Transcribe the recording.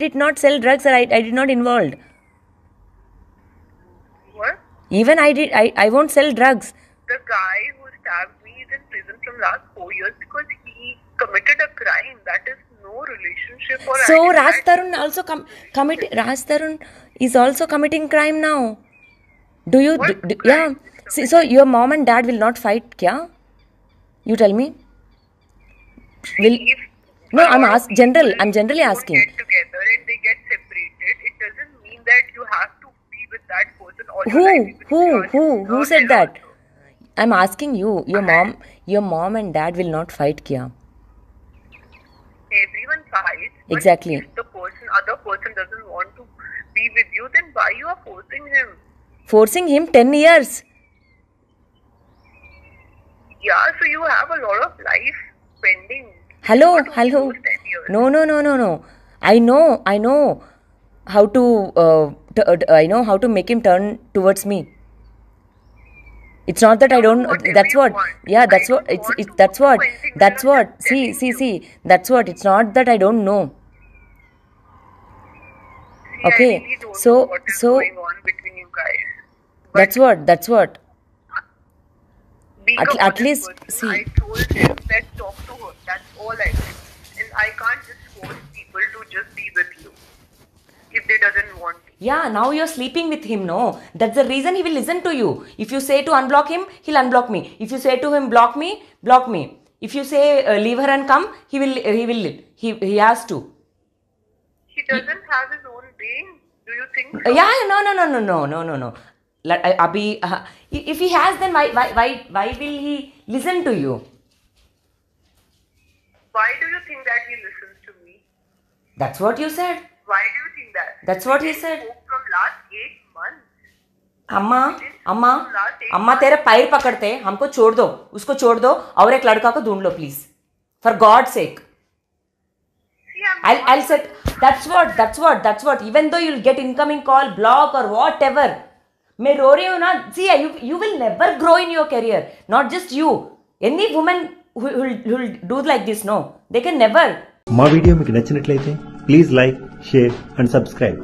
did not sell drugs or I did not involved. What? Even I won't sell drugs. The guy who stabbed me is in prison from last 4 years because he committed a crime. That is no relationship or So Raj Tarun also Raj Tarun is also committing crime now. Do you yeah? See, so your mom and dad will not fight, kya? You tell me. Will no? I'm generally asking. Get together and they get separated. It doesn't mean that you have to be with that person all your life. Who said that? I'm asking you. Your mom and dad will not fight, kya? Everyone fights. Exactly. If the other person doesn't want to be with you, then why you are forcing him? Forcing him 10 years. Yeah, so you have a lot of life pending. Hello. No. I know how to. I know how to make him turn towards me. It's not that I don't. That's what. Yeah, that's what. That's what. That's what. See. That's what. It's not that I don't know. Okay. So. Going on between you guys. That's what. At least see. I told him, let's talk to her. That's all I did. And I can't just force people to just be with you if they doesn't want to. Yeah, now you're sleeping with him, no? That's the reason he will listen to you. If you say to unblock him, he'll unblock me. If you say to him, block me. If you say leave her and come, he has to. He doesn't have his own brain. Do you think so? Yeah, no. If he has, then why will he listen to you? Why do you think that he listens to me? That's what you said. Why do you think that? That's what he said. From last 8 months. अम्मा तेरे पैर पकड़ते हमको छोड़ दो उसको छोड़ दो और एक लड़का को ढूंढ लो please for God sake I'll say that's what even though you'll get incoming call block or whatever मैं रो रही हूँ ना see you will never grow in your career not just you any woman who will do like this no they can never మా video మీకు నచ్చినట్లయితే please like share and subscribe